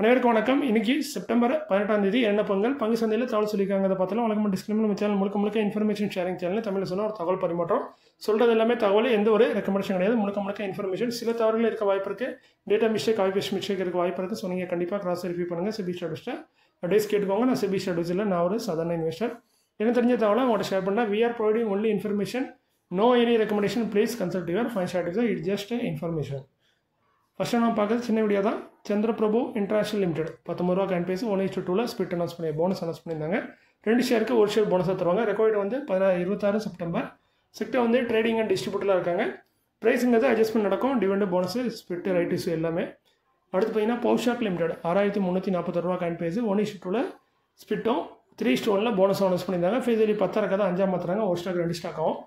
அனைவருக்கும் வணக்கம். இன்னைக்கு செப்டம்பர் 18ஆம் தேதி என்ன பொங்கல் பங்கு சந்தையில் தகவல் சொல்லியிருக்காங்க. அதை பார்த்தாலும் வழக்கமாக டிஸ்கிரிமினல் நம்ம சேனல் முழுக்க இன்ஃபர்மேஷன் ஷேரிங் சேனல் தமிழில் சொன்னால் ஒரு தகவல் பரிமாற்றம் சொல்கிறது எல்லாமே தகவல், எந்த ஒரு ரெக்கமெண்டேஷன் கிடையாது. முழுக்க இன்ஃபர்மேஷன். சில தவறுகள் இருக்க வாய்ப்பு இருக்குது, data mistake copy paste mistake இருக்க வாய்ப்பு இருக்குது. ஸோ நீங்கள் கண்டிப்பாக கிராஸ் வெரிஃபை பண்ணுங்கள். செபி ஸ்டேட்டஸ்ட்டை அட்வைஸ் கேட்டுக்கோங்க. நான் செபி ஸ்டேட்டஸில் நான் ஒரு சாதாரண இன்வெஸ்டர். எனக்கு தெரிஞ்ச தகவலை உங்கள்கிட்ட ஷேர் பண்ணேன். We are providing only information, no any recommendation. Please consult your financial advisor. It just information. First நான் பார்க்குறது சின்ன வீடியோ தான். சந்திரபிரபு இன்டர்நேஷனல் லிமிடெட் 19 ரூபா காயின் பேசி 1:2 ஸ்பிட் அனௌன்ஸ் போனஸ் அனௌன்ஸ் பண்ணியிருந்தாங்க. 2 ஷேருக்கு ஒரு ஷேர் போனஸாக தருவாங்க. ரெக்கார்டு வந்து 26 செப்டம்பர். செக்டர் வந்து ட்ரேடிங் அண்ட் டிஸ்ட்ரிபியூட்டராக இருக்காங்க. ப்ரைஸுங்கிறது அட்ஜஸ்ட்மெண்ட் நடக்கும். Dividend bonus split right issue எல்லாமே. அடுத்து பார்த்தீங்கன்னா பவுஷாக் லிமிடெட் 6340 ரூபா காயின் பேசி 1:2 ஸ்பிட்டும் 3:1 போனஸ் அனௌன்ஸ் பண்ணியிருந்தாங்க. ஃபேஸ்லி 10 இருக்காது, 5 மாற்றுறாங்க. ஒரு ஸ்டாக் 2 ஸ்டாக் ஆகும்.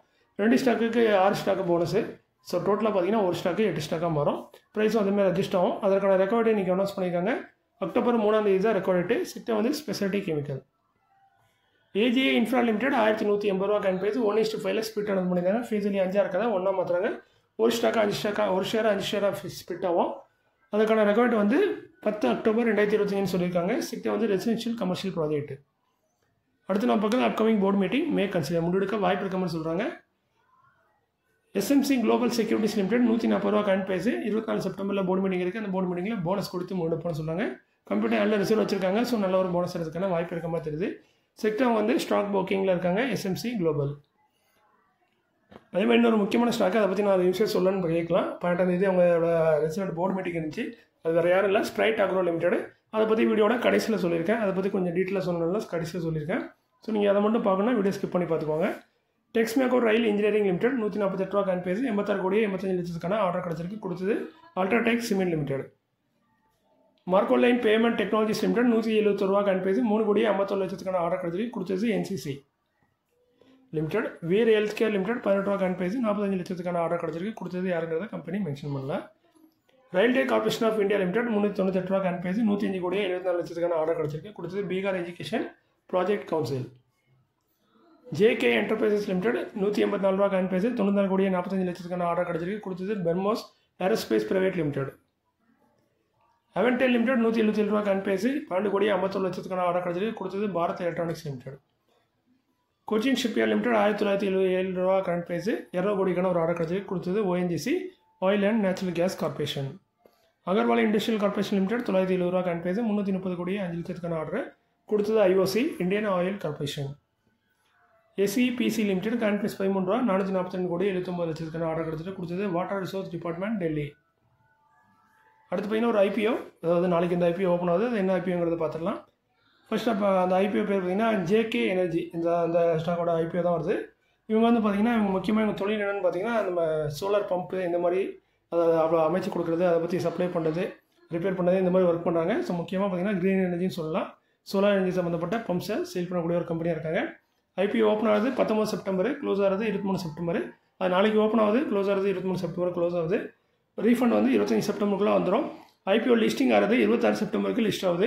2 ஸ்டாக்குக்கு 6 ஸ்டாக்கு போனஸு. ஸோ டோட்டலாக பார்த்தீங்கன்னா ஒரு ஸ்டாக்கு 8 ஸ்டாக்காக மாறும். ப்ரைஸும் அதுமாதிரி அட்ஜஸ்ட் ஆகும். அதற்கான ரெக்கார்டு இன்றைக்கி அனௌன்ஸ் பண்ணியிருக்காங்க. அக்டோபர் 3ஆம் தேதி தான் ரெக்கார்டு. செக்டர் வந்து speciality chemical. AGA infra limited 1180 ரூபா காயின் பேசி 1:5 ஸ்பிட் அனௌன்ஸ் பண்ணியிருந்தாங்க. ஃபேஸ்லி 5 இருக்காது, 1 மாற்றுறாங்க. ஒரு ஸ்டாக்கு 5 ஸ்டாக்காக ஒரு ஷேர் 5 ஷேராக ஸ்பிட் ஆகும். அதுக்கான ரெக்கார்டு வந்து 10 அக்டோபர் 2025 சொல்லியிருக்காங்க. செக்டர் வந்து ரெசிடென்ஷியல் கமர்ஷியல் ப்ராஜெக்ட். அடுத்து நான் பக்கத்தில் அப்கமிங் போர்டு மீட்டிங் மே கன்சிடர் முடிவெடுக்க வாய்ப்பு இருக்காமல் சொல்கிறாங்க. எஸ்எம்சி குளோபல் செக்யூரிட்டிஸ் லிமிடெட் 140 ரூபா காயின் பேசி 24 செப்டம்பரில் போர்டு மீட்டிங் இருக்குது. அந்த போர்டு மீட்டிங்கில் போனஸ் கொடுத்து மூடப்போன்னு சொல்கிறாங்க. கம்ப்யூட்டர் நல்ல ரிசர்வ் வச்சிருக்காங்க. ஸோ நல்ல ஒரு போனஸ் எடுத்துக்கான வாய்ப்பு இருக்க மாதிரி தெரியுது. செக்டர் வந்து ஸ்டாக் புக்கிங்கில் இருக்காங்க எஸ்எம்சி குளோபல். அதே மாதிரி இன்னொரு முக்கியமான ஸ்டாக், அதை பற்றி நான் யூஸே சொல்லணும்னு கேட்கலாம். 18ஆம் தேதி அவங்களோட ரிசல்ட் போர்டு மீட்டிங் இருந்துச்சு. அது வேறு யாரும் இல்லை, ஸ்ப்ரைட் அக்ரோ லிமிடெட். அதை பற்றி வீடியோட கடைசியில் சொல்லியிருக்கேன். அதை பற்றி கொஞ்சம் டீட்டெயிலாக சொல்லணும்னா கடைசியில் சொல்லியிருக்கேன். ஸோ நீங்கள் அதை மட்டும் பார்க்கணுன்னா வீடியோ ஸ்கிப் பண்ணி பார்த்துக்கோங்க. டெக்ஸ்மேக்கோ ரயில் இன்ஜினியரிங் லிமிடெட் 148 ரூபா காயின் பேசி 86,85,00,000 ஆர்டர் கிடச்சிருக்கு. கொடுத்தது UltraTech cement limited. Markolines pavement technologies limited 171 ரூபா காயின் பேசி 3,51,00,000 ஆர்டர் கிடச்சிருக்கு. கொடுத்தது NCC limited. Veer health care limited 18 ரூபா காயின் பேசி 45,00,000 ஆர்டர் கிடச்சிருக்கு. கொடுத்தது யாருங்கிறத கம்பெனி மென்ஷன் பண்ணல. Railway corporation of India limited 398 ரூபா காயின் பேசி 105,74,00,000 ஆர்டர் கிடச்சிருக்கு. கொடுத்தது Bihar education project council. JK enterprises limited 184 ரூபா காயின் பேசி 94,45,00,000 ஆர்டர் கிடச்சிருக்கு. கொடுத்தது BrahMos aerospace private limited. அவென்டெல் limited 177 ரூபா காயின் பேசி 12,51,00,000 ஆர்டர் கிடச்சிருக்கு. கொடுத்தது Bharat electronics limited. Cochin shipyard limited 1977 ரூபா காயின் பேசி 200 கோடிக்கான ஒரு ஆர்டர் கிடச்சிருக்கு. கொடுத்தது ONGC oil and natural gas corporation. Agarwal industrial corporation limited 970 ரூபா காயின் பேசி 330,05,00,000 ஆர்டர். கொடுத்தது IOC Indian oil corporation. SEPC limited gain base 13 ரூபா 442,79,00,000 ஆர்டர் கிடச்சிட்டு. கொடுத்தது வாட்டர் ரிசோர்ஸ் டிபார்ட்மெண்ட் டெல்லி. அடுத்து பார்த்தீங்கன்னா ஒரு ஐபிஓ, அதாவது நாளைக்கு இந்த ஐபிஓ ஓப்பன் ஆகுது. அது என்ன ஐபிஓங்கிறத பார்த்துடலாம். ஃபர்ஸ்ட் அப்போ அந்த ஐபிஓ பேர் பார்த்தீங்கன்னா ஜேகே எனர்ஜி. அந்த ஸ்டாக்கோட ஐபிஓ தான் வருது. இவங்க வந்து பார்த்தீங்கன்னா இவங்க முக்கியமாக இவங்க தொழில் என்னென்னு பார்த்தீங்கன்னா நம்ம சோலார் பம்ப்பு இந்த மாதிரி அதை அவ்வளோ அமைச்சு கொடுக்குறது, அதை பற்றி சப்ளை பண்ணுறது, ரிப்பேர் பண்ணுறது, இந்த மாதிரி ஒர்க் பண்ணுறாங்க. ஸோ முக்கியமாக பார்த்தீங்கன்னா க்ரீன் எனர்ஜின்னு சொல்லலாம். சோலார் எனர்ஜி சம்மந்தப்பட்ட பம்ப்ஸை சேல் பண்ணக்கூடிய ஒரு கம்பெனியாக இருக்காங்க. ஐபிஓ ஓப்பன் ஆகுது 19 செப்டம்பர், க்ளோஸ் ஆகுது 23 செப்டம்பர். அது நாளைக்கு ஓப்பன் ஆகுது, க்ளோஸ் ஆகுது 23 செப்டம்பர், க்ளோஸ் ஆகுது. ரீஃபண்ட் வந்து 25 செப்டம்பருக்குள்ளே வந்துடும். ஐபிஓ லிஸ்டிங் ஆகுது 26 செப்டம்பருக்கு லிஸ்ட் ஆகுது.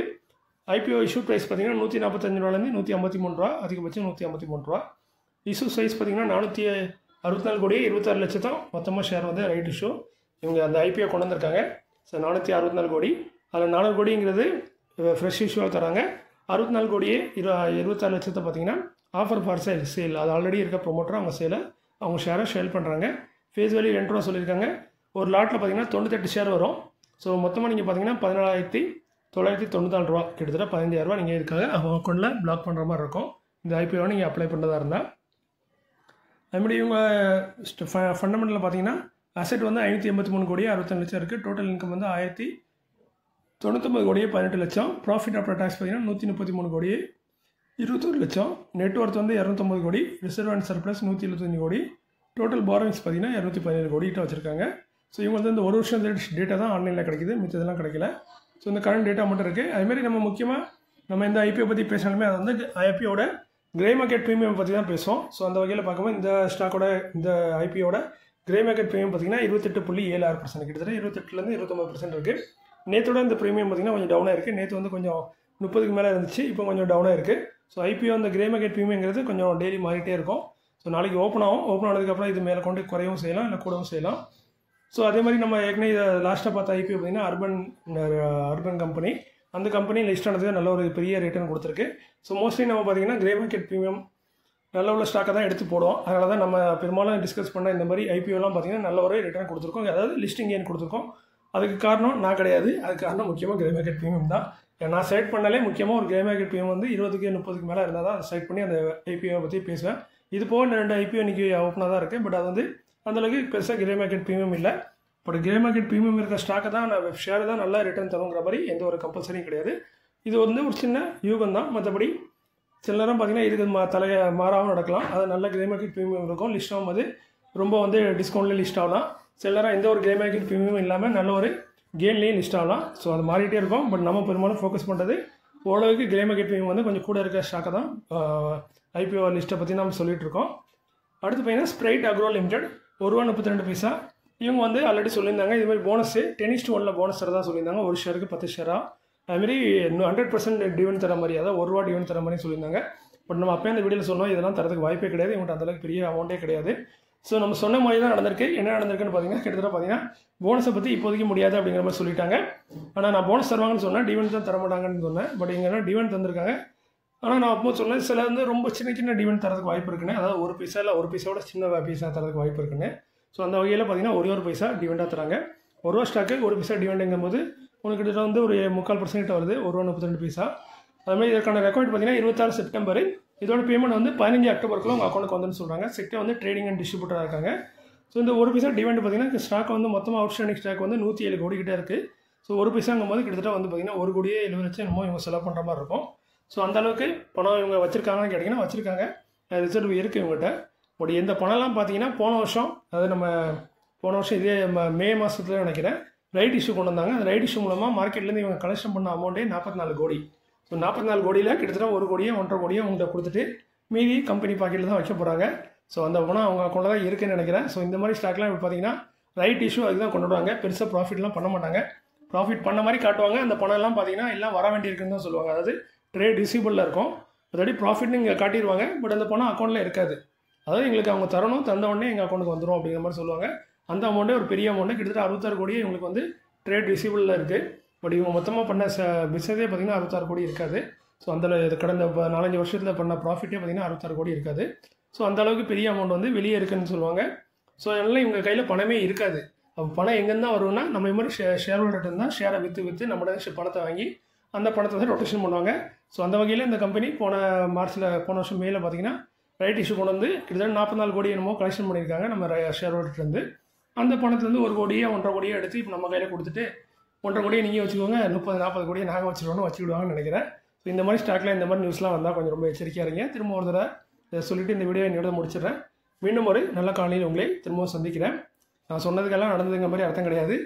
ஐபிஓ இஷ்யூ ப்ரைஸ் பார்த்தீங்கன்னா 145 ரூபாலேருந்து 153 ரூபா, அதிகபட்சம் 153 ரூபா. இஷ்யூ சைஸ் பார்த்தீங்கன்னா 464,26,00,000 மொத்தமாக ஷேர் வந்து ரைட் இஷ்யூ. இவங்க அந்த ஐபிஓ கொண்டு வந்திருக்காங்க. ஸோ 464 கோடி, அதில் 4 கோடிங்கிறது ஃப்ரெஷ் இஷ்யூவாக தராங்க. 64 கோடியே 26,00,000 பார்த்தீங்கன்னா ஆஃபர் ஃபார் சேல். அது ஆல்ரெடி இருக்க ப்ரொமோட்டர் அவங்க ஷேரை சேல் பண்ணுறாங்க. ஃபேஸ் வேல்யூ 2 ரூபா சொல்லியிருக்காங்க. ஒரு லாட்டில் பார்த்தீங்கன்னா 98 ஷேர் வரும். ஸோ மொத்தமாக நீங்கள் பார்த்தீங்கன்னா 14,994 ரூபா, கிட்டத்தட்ட 15,000 ரூபா நீங்கள் இருக்காங்க அவங்க அக்கௌண்ட்டில் பிளாக் பண்ணுற மாதிரி இருக்கும். இந்த ஐபிஓவை நீங்கள் அப்ளை பண்ணுறதா இருந்தால். அதுமாதிரி இவங்க ஃபண்டமெண்டலில் பார்த்தீங்கன்னா அசெட் வந்து 583 கோடி 62 லட்சம் இருக்குது. டோட்டல் இன்கம் வந்து 1,099 கோடியே 18 லட்சம். ப்ராஃபிட் ஆஃப்டர் டேக்ஸ் பார்த்தீங்கன்னா 133 கோடியே 21 லட்சம். நெட்ஒர்த் வந்து 209 கோடி. ரிசர்வ் அண்ட் சர்ப்ளஸ் 175 கோடி. டோட்டல் பாரோவிங்ஸ் பார்த்தீங்கன்னா 217 கோடிகிட்ட வச்சுருக்காங்க. ஸோ இவங்க வந்து இந்த ஒரு வருஷம் டேட்டா தான் ஆன்லைனில் கிடைக்குது, மிச்சதெல்லாம் கிடைக்கல. ஸோ இந்த கரண்ட் டேட்டா மட்டும் இருக்குது. அதுமாதிரி நம்ம முக்கியமாக நம்ம இந்த ஐபிஓ பற்றி பேசினாலுமே அது வந்து ஐபிஓட கிரே மார்க்கெட் ப்ரீமியம் பற்றி தான் பேசுவோம். ஸோ அந்த வகையில் பார்க்கும்போது இந்த ஸ்டாக்கோட இந்த ஐபிஓட கிரே மார்க்கெட் ப்ரீமியம் பார்த்தீங்கன்னா 28.76%, கிட்டத்தட்ட 28லேருந்து 29% இருக்குது. நேற்றோட இந்த ப்ரீமியம் பார்த்தீங்கன்னா கொஞ்சம் டவுனாக இருக்குது. நேற்று வந்து கொஞ்சம் 30க்கு மேலே இருந்துச்சு, இப்போ கொஞ்சம் டவுனாக இருக்குது. ஸோ ஐபிஓ அந்த கிரே மார்க்கெட் ப்ரீமியங்கிறது கொஞ்சம் டெய்லி மாறிட்டே இருக்கும். ஸோ நாளைக்கு ஓப்பன் ஆகும். ஓப்பன் ஆனதுக்கப்புறம் இது மேலே கொண்டு குறையவும் செய்யலாம், இல்லை கூடவும் செய்யலாம். ஸோ அதே மாதிரி நம்ம ஏற்கனவே லாஸ்ட்டாக பார்த்த ஐபிஓ பார்த்தீங்கன்னா அர்பன் கம்பெனி அந்த கம்பெனி லிஸ்ட் ஆனதுக்கு நல்ல ஒரு பெரிய ரிட்டர்ன் கொடுத்துருக்கு. ஸோ மோஸ்ட்லி நம்ம பார்த்தீங்கன்னா கிரே மார்க்கெட் ப்ரீமியம் நல்ல உள்ள ஸ்டாக்கை தான் எடுத்து போடுவோம். அதனால தான் நம்ம பெரும்பாலும் டிஸ்கஸ் பண்ண இந்த மாதிரி ஐபிஓலாம் பார்த்தீங்கன்னா நல்ல ஒரு ரிட்டர்ன் கொடுத்துருக்கோம், அதாவது லிஸ்டிங் ஏன் கொடுத்துருக்கோம். அதுக்கு காரணம் நான் கிடையாது, அதுக்கு காரணம் முக்கியமாக கிரே மார்க்கெட் ப்ரீமியம் தான். நான் செலக்ட் பண்ணாலே முக்கியமாக ஒரு கிரே மார்க்கெட் ப்ரீமியம் வந்து 20-30க்கு மேலே இருந்தால் தான் அதை செலக்ட் பண்ணி அந்த ஐபிஓவை பற்றி பேசுவேன். இது போக 2 ஐபிஓ இன்றைக்கி ஓப்பனாக தான் இருக்குது. பட் அது வந்து அந்தளவுக்கு பெருசாக கிரே மார்க்கெட் ப்ரீமியம் இல்லை. பட் கிரே மார்க்கெட் ப்ரீமியம் இருக்கிற ஸ்டாக்கை தான் நான் ஷேர் தான் நல்லா ரிட்டர்ன் தருங்கிற மாதிரி எந்த ஒரு கம்பல்சரியும் கிடையாது. இது வந்து ஒரு சின்ன யூகம் தான். மற்றபடி சில நேரம் பார்த்தீங்கன்னா இதுக்கு தலையை மாறாகவும் நடக்கலாம். அது நல்ல கிரே மார்க்கெட் ப்ரீமியம் இருக்கும், லிஸ்ட் ஆகும் போது ரொம்ப வந்து டிஸ்கவுண்ட்லேயே லிஸ்ட் ஆகலாம். சில நேரம் எந்த ஒரு கிரே மார்க்கெட் ப்ரீமியம் இல்லாமல் நல்ல ஒரு கெயின்லேயும் லிஸ்ட் ஆகலாம். ஸோ அது மாறிட்டே இருக்கும். பட் நம்ம பெரும்பாலும் ஃபோக்கஸ் பண்ணுறது ஓரளவுக்கு கிரே மார்க்கெட் ப்ரீமியம் வந்து கொஞ்சம் கூட இருக்கிற ஸ்டாக்கை தான் ஐபிஓ லிஸ்ட்டை பற்றி நம்ம சொல்லிகிட்டு இருக்கோம். அடுத்து பார்த்தீங்கன்னா ஸ்ப்ரைட் அக்ரோ லிமிடெட் ₹1.32. இவங்க வந்து ஆல்ரெடி சொல்லியிருந்தாங்க இது மாதிரி போனஸு 10:1 போனஸ் தர தான் சொல்லியிருந்தாங்க. ஒரு ஷேருக்கு 10 ஷேராக. அதுமாரி 100% டிவிடெண்ட் தர மாதிரி, அதாவது ₹1 டிவிடெண்ட் தர மாதிரி சொல்லியிருந்தாங்க. பட் நம்ம அப்போயே அந்த வீடியோவில் சொன்னோம் இதெல்லாம் தரதுக்கு வாய்ப்பே கிடையாது, இவங்கள்ட்ட அந்தளவுக்கு பெரிய அமௌண்ட்டே கிடையாது. ஸோ நம்ம சொன்ன மாதிரி தான் நடந்திருக்கு. என்ன நடந்திருக்குன்னு பார்த்தீங்கன்னா கிட்டத்தட்ட பார்த்தீங்கன்னா போனஸை பற்றி இப்போதைக்கு முடியாது அப்படிங்கிற மாதிரி சொல்லிட்டாங்க. ஆனால் நான் போனஸ் தருவாங்கன்னு சொன்னேன், டிவிடெண்ட் தான் தர மாட்டாங்கன்னு சொன்னேன். பட் இங்கே டிவிடெண்ட் தந்திருக்காங்க. ஆனால் நான் அப்போ சொன்னேன் சில வந்து ரொம்ப சின்ன டிவிடெண்ட் தரதுக்கு வாய்ப்பு இருக்குன்னு, அதாவது 1 பைசா இல்லை 1 பைசாவோட சின்ன பைசா தரதுக்கு வாய்ப்பு இருக்குன்னு. ஸோ அந்த வகையில் பார்த்தீங்கன்னா ஒரே 1 பைசா டிவிடெண்டாக தராங்க. ₹1 ஸ்டாக்கு 1 பைசா டிவிடெண்டுங்கும் போது உங்களுக்கு கிட்டத்தட்ட வந்து ஒரு 3/4% வருது, ₹1.32. அதுமாதிரி இதற்கான ரெக்கார்ட் பார்த்தீங்கன்னா 26 செப்டம்பர். இதோட பேமெண்ட் வந்து 15 அக்டோபருக்குள்ள உங்கள் அக்கௌண்ட்டுக்கு வந்துன்னு சொல்கிறாங்க. செக்டர் வந்து ட்ரேடிங் அண்ட் டிஸ்ட்ரிபியூட்டராக இருக்காங்க. ஸோ இந்த 1 பைசா டிவிடெண்ட் பார்த்தீங்கன்னா ஸ்டாக் வந்து மொத்தமாக அவுட்ஸ்டாண்டிங் ஸ்டாக் வந்து 107 கோடி கிட்டே இருக்குது. ஸோ 1 பைசாங்கும் போது கிட்டத்தட்ட வந்து பார்த்தீங்கன்னா 1,70,00,000 என்னமோ இவங்க செலவு பண்ணுற மாதிரி இருக்கும். ஸோ அந்த அளவுக்கு பணம் இவங்க வச்சுருக்காங்கன்னு கேட்டிங்கன்னா வச்சுருக்காங்க, ரிசர்வ் இருக்குது இவங்ககிட்ட. பட் எந்த பணம்லாம் பார்த்தீங்கன்னா போன வருஷம், அதாவது நம்ம போன வருஷம் இதே மே மாதத்துல நினைக்கிறேன் ரைட் இஷ்யூ கொண்டு வந்தாங்க. அந்த ரைட் இஷ்யூ மூலமாக மார்க்கெட்லேருந்து இவங்க கலெக்ஷன் பண்ண அமௌண்ட்டே 44 கோடி. ஸோ 44 கோடியில் கிட்டத்தட்ட 1 கோடியோ 1.5 கோடியோ அவங்கள்ட்ட கொடுத்துட்டு மீதி கம்பெனி பாக்கெட்டில் தான் வைக்க போகிறாங்க. ஸோ அந்த பணம் அவங்க அக்கௌண்ட்டில் தான் இருக்குன்னு நினைக்கிறேன். ஸோ இந்த மாதிரி ஸ்டாக்லாம் இப்போ பார்த்தீங்கன்னா ரைட் இஷ்யூ அதுக்கு தான் கொண்டு வருவாங்க, பெருசாக ப்ராஃபிட்லாம் பண்ண மாட்டாங்க. ப்ராஃபிட் பண்ண மாதிரி காட்டுவாங்க. அந்த பணம்லாம் பார்த்தீங்கன்னா எல்லாம் வர வேண்டியிருக்குன்னு தான் சொல்லுவாங்க, அதாவது ட்ரேட் ரிசீவபிளில் இருக்கும். அதாவது ப்ராஃபிட்னு இங்கே காட்டிடுவாங்க, பட் அந்த பணம் அக்கௌண்ட்டில் இருக்காது. அதாவது எங்களுக்கு அவங்க தரணும், தந்த உடனே எங்கள் அக்கௌண்ட்டுக்கு வந்துடும் அப்படிங்கிற மாதிரி சொல்லுவாங்க. அந்த அமௌண்ட்டே ஒரு பெரிய அமௌண்ட்டு, கிட்டத்தட்ட 66 கோடியே இவங்களுக்கு வந்து ட்ரேட் ரிசீவபிளில் இருக்குது. பட் இவங்க மொத்தமாக பண்ண பிஸ்னஸே பார்த்தீங்கன்னா 66 கோடி இருக்காது. ஸோ அந்த கடந்த 4-5 வருஷத்தில் பண்ண ப்ராஃபிட்டே பார்த்தீங்கன்னா 66 கோடி இருக்காது. ஸோ அந்த அளவுக்கு பெரிய அமௌண்ட் வந்து வெளியே இருக்குதுன்னு சொல்லுவாங்க. ஸோ அதனால் இவங்க கையில் பணமே இருக்காது. அப்போ பணம் எங்கேருந்து தான் வரும்னா நம்ம இது மாதிரி ஷேர் ஹோல்டர்கிட்ட தான் ஷேரை விற்று நம்மளோட பணத்தை வாங்கி அந்த பணத்தை வந்து ரொட்டேஷன் பண்ணுவாங்க. ஸோ அந்த வகையில் இந்த கம்பெனி போன வருஷம் மேல பார்த்தீங்கன்னா ரைட் இஷ்யூ கொண்டு வந்து கிட்டத்தட்ட 44 கோடி என்னமோ கலெக்ஷன் பண்ணியிருக்காங்க நம்ம ஷேர் ஹோல்டர்லேருந்து. அந்த பணத்துலேருந்து 1 கோடியோ 1.5 கோடியோ எடுத்து இப்போ நம்ம கையில் கொடுத்துட்டு 1.5 கோடியை நீங்கள் வச்சுக்கோங்க, 30-40 கோடியை நாங்கள் வச்சுருவோன்னு வச்சுக்கிடுவாங்கன்னு நினைக்கிறேன். ஸோ இந்த மாதிரி ஸ்டாக்கில் இந்த மாதிரி நியூஸ்லாம் வந்தால் கொஞ்சம் ரொம்ப எச்சரிக்கையாக இருங்க. திரும்ப ஒரு தடவை இதை சொல்லிவிட்டு இந்த வீடியோ என்னோட முடிச்சிடுறேன். மீண்டும் ஒரு நல்ல காலையில் உங்களை திரும்பவும் சந்திக்கிறேன். நான் சொன்னதுக்கெல்லாம் நடந்ததுங்க மாதிரி அர்த்தம் கிடையாது.